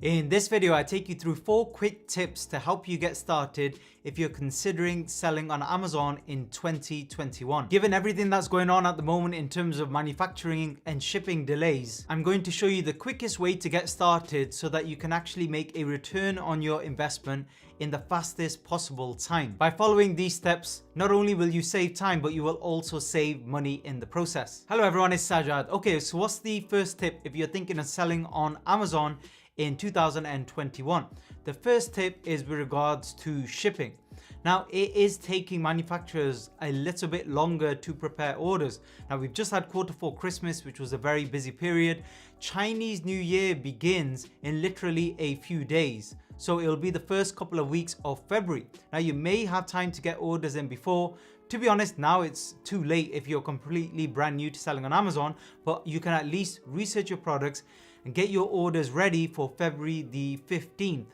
In this video, I take you through 4 quick tips to help you get started if you're considering selling on Amazon in 2021. Given everything that's going on at the moment in terms of manufacturing and shipping delays, I'm going to show you the quickest way to get started so that you can actually make a return on your investment in the fastest possible time. By following these steps, not only will you save time, but you will also save money in the process. Hello everyone, it's Sajad. Okay, so what's the first tip if you're thinking of selling on Amazon in 2021. The first tip is with regards to shipping. Now, it is taking manufacturers a little bit longer to prepare orders. Now, we've just had Q4 Christmas, which was a very busy period. Chinese New Year begins in literally a few days. So it'll be the first couple of weeks of February. Now, you may have time to get orders in before. To be honest, now it's too late if you're completely brand new to selling on Amazon, but you can at least research your products and get your orders ready for February the 15th.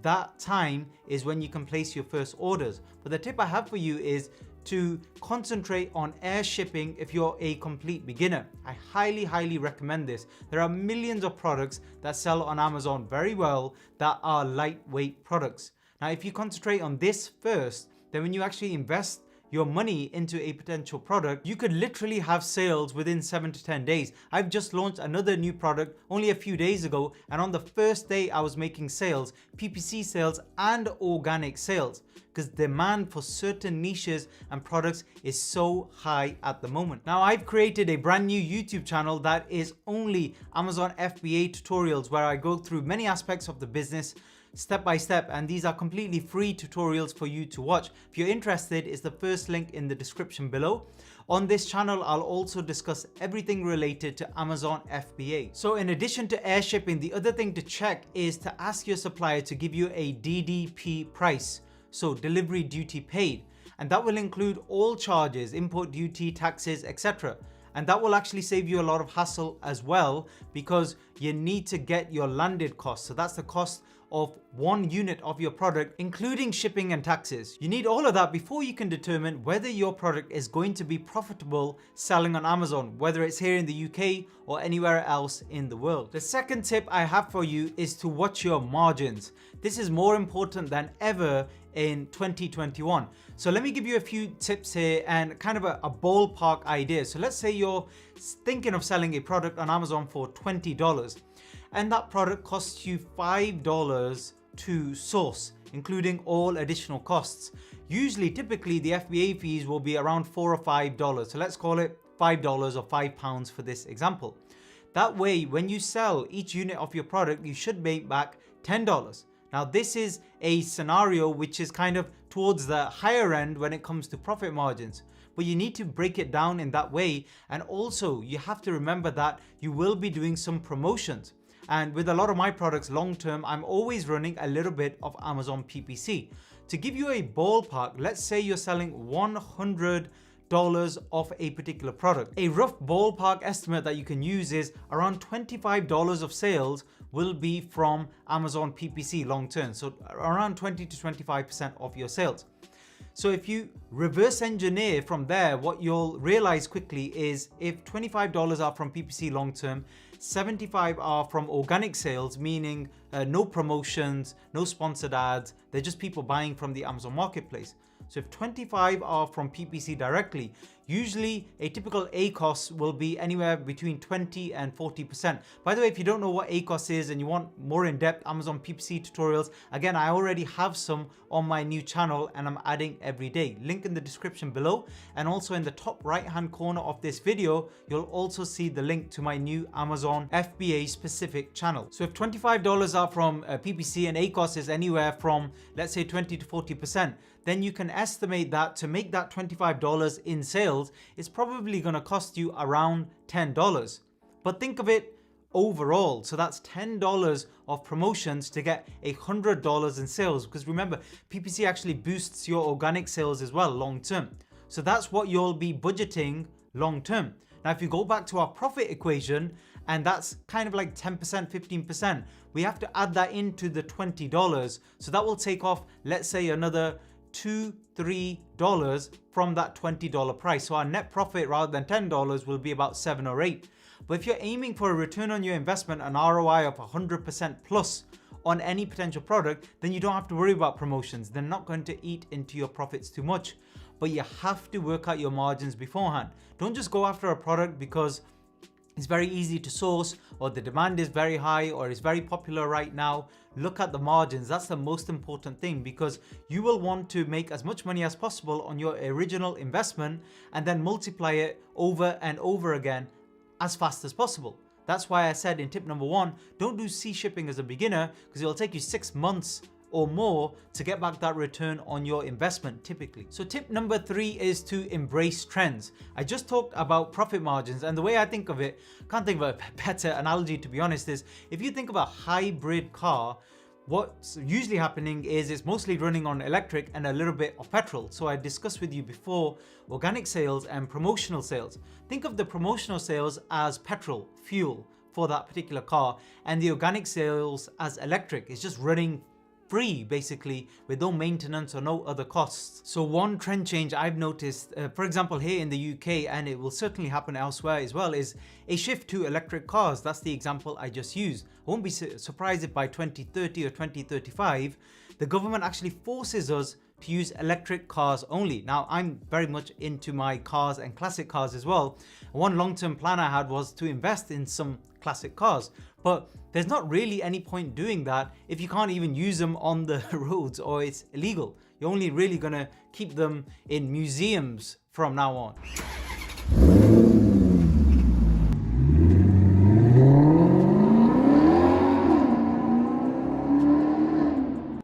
That time is when you can place your first orders. But the tip I have for you is to concentrate on air shipping if you're a complete beginner. I highly recommend this. There are millions of products that sell on Amazon very well that are lightweight products. Now, if you concentrate on this first, then when you actually invest your money into a potential product, you could literally have sales within 7 to 10 days. I've just launched another new product only a few days ago, and on the first day I was making sales, PPC sales and organic sales, because demand for certain niches and products is so high at the moment. Now, I've created a brand new YouTube channel that is only Amazon FBA tutorials, where I go through many aspects of the business step by step, and these are completely free tutorials for you to watch. If you're interested, it's the first link in the description below. On this channel, I'll also discuss everything related to Amazon FBA. So in addition to air shipping, the other thing to check is to ask your supplier to give you a DDP price, so delivery duty paid, and that will include all charges, import duty, taxes, etc. And that will actually save you a lot of hassle as well, because you need to get your landed cost. So that's the cost of one unit of your product, including shipping and taxes. You need all of that before you can determine whether your product is going to be profitable selling on Amazon, whether it's here in the UK or anywhere else in the world. The second tip I have for you is to watch your margins. This is more important than ever in 2021. So let me give you a few tips here and kind of a ballpark idea. So let's say you're thinking of selling a product on Amazon for $20, and that product costs you $5 to source, including all additional costs. Usually, typically the FBA fees will be around $4 or $5. So let's call it $5 or £5 for this example. That way, when you sell each unit of your product, you should make back $10. Now, this is a scenario which is kind of towards the higher end when it comes to profit margins, but you need to break it down in that way. And also, you have to remember that you will be doing some promotions. And with a lot of my products long term, I'm always running a little bit of Amazon PPC. To give you a ballpark, let's say you're selling $100 of a particular product. A rough ballpark estimate that you can use is around $25 of sales will be from Amazon PPC long term. So around 20 to 25% of your sales. So if you reverse engineer from there, what you'll realize quickly is if $25 are from PPC long term, 75 are from organic sales, meaning no promotions, no sponsored ads. They're just people buying from the Amazon marketplace. So if 25 are from PPC directly, usually a typical ACOS will be anywhere between 20 and 40%. By the way, if you don't know what ACOS is and you want more in-depth Amazon PPC tutorials, again, I already have some on my new channel and I'm adding every day. Link in the description below, and also in the top right-hand corner of this video, you'll also see the link to my new Amazon FBA specific channel. So if $25 are from PPC and ACOS is anywhere from, let's say, 20 to 40%, then you can estimate that to make that $25 in sales, it's probably going to cost you around $10. But think of it overall. So that's $10 of promotions to get $100 in sales. Because remember, PPC actually boosts your organic sales as well long term. So that's what you'll be budgeting long term. Now, if you go back to our profit equation, and that's kind of like 10%, 15%, we have to add that into the $20. So that will take off, let's say, another $2, $3 from that $20 price. So our net profit rather than $10 will be about $7 or $8. But if you're aiming for a return on your investment, an ROI of 100% plus on any potential product, then you don't have to worry about promotions. They're not going to eat into your profits too much. But you have to work out your margins beforehand. Don't just go after a product because it's very easy to source, or the demand is very high, or it's very popular right now. Look at the margins. That's the most important thing, because you will want to make as much money as possible on your original investment and then multiply it over and over again as fast as possible. That's why I said in tip number 1, don't do sea shipping as a beginner, because it'll take you 6 months or more to get back that return on your investment typically. So tip number 3 is to embrace trends. I just talked about profit margins, and the way I think of it, can't think of a better analogy to be honest, is if you think of a hybrid car, what's usually happening is it's mostly running on electric and a little bit of petrol. So I discussed with you before organic sales and promotional sales. Think of the promotional sales as petrol, fuel for that particular car, and the organic sales as electric. It's just running free basically with no maintenance or no other costs. So one trend change I've noticed, for example here in the UK, and it will certainly happen elsewhere as well, is a shift to electric cars. That's the example I just used. I won't be surprised if by 2030 or 2035 the government actually forces us to use electric cars only. Now I'm very much into my cars and classic cars as well. One long-term plan I had was to invest in some classic cars, but there's not really any point doing that if you can't even use them on the roads, or it's illegal. You're only really gonna keep them in museums from now on.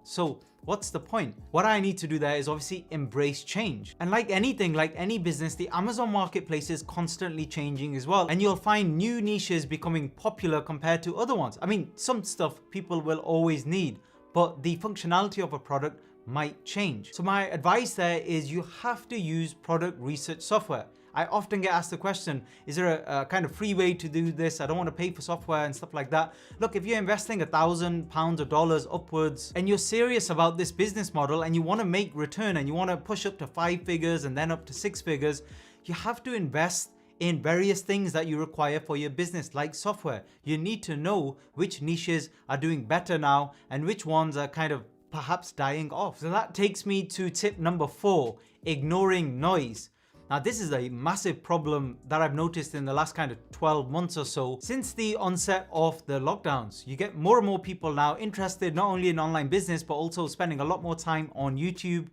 So what's the point? What I need to do there is obviously embrace change. And like anything, like any business, the Amazon marketplace is constantly changing as well. And you'll find new niches becoming popular compared to other ones. I mean, some stuff people will always need, but the functionality of a product might change. So my advice there is you have to use product research software. I often get asked the question, is there a kind of free way to do this? I don't want to pay for software and stuff like that. Look, if you're investing £1,000 or dollars upwards and you're serious about this business model and you want to make return and you want to push up to 5 figures and then up to 6 figures, you have to invest in various things that you require for your business, like software. You need to know which niches are doing better now and which ones are kind of perhaps dying off. So that takes me to tip number 4, ignoring noise. Now this is a massive problem that I've noticed in the last kind of 12 months or so since the onset of the lockdowns. You get more and more people now interested not only in online business but also spending a lot more time on YouTube,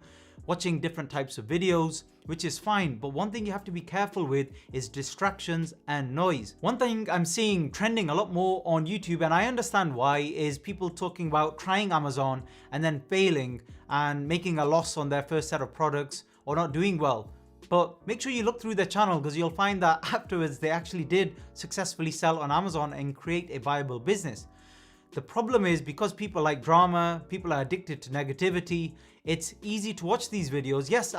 watching different types of videos, which is fine. But one thing you have to be careful with is distractions and noise. One thing I'm seeing trending a lot more on YouTube, and I understand why, is people talking about trying Amazon and then failing and making a loss on their first set of products or not doing well. But make sure you look through their channel, because you'll find that afterwards they actually did successfully sell on Amazon and create a viable business. The problem is, because people like drama, people are addicted to negativity, it's easy to watch these videos. Yes,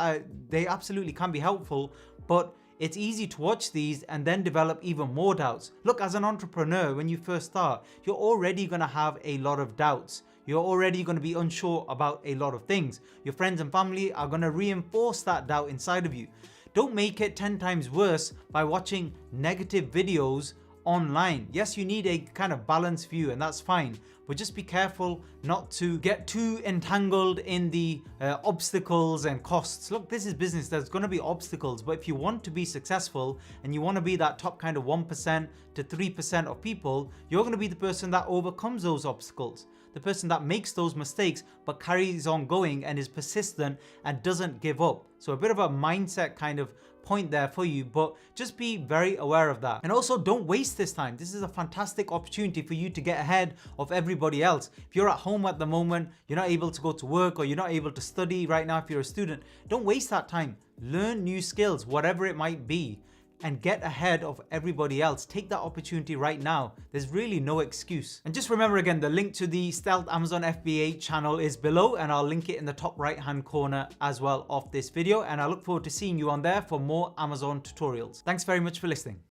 they absolutely can be helpful, but it's easy to watch these and then develop even more doubts. Look, as an entrepreneur, when you first start, you're already going to have a lot of doubts. You're already going to be unsure about a lot of things. Your friends and family are going to reinforce that doubt inside of you. Don't make it 10 times worse by watching negative videos online. Yes, you need a kind of balanced view, and that's fine, but just be careful not to get too entangled in the obstacles and costs. Look, this is business. There's going to be obstacles, but if you want to be successful and you want to be that top kind of 1% to 3% of people, you're going to be the person that overcomes those obstacles, the person that makes those mistakes but carries on going and is persistent and doesn't give up. So a bit of a mindset kind of point there for you, but just be very aware of that. And also, don't waste this time. This is a fantastic opportunity for you to get ahead of everybody else. If you're at home at the moment, you're not able to go to work, or you're not able to study right now if you're a student, don't waste that time. Learn new skills, whatever it might be, and get ahead of everybody else. Take that opportunity right now. There's really no excuse. And just remember again, the link to the Stealth Amazon FBA channel is below, and I'll link it in the top right hand corner as well of this video. And I look forward to seeing you on there for more Amazon tutorials. Thanks very much for listening.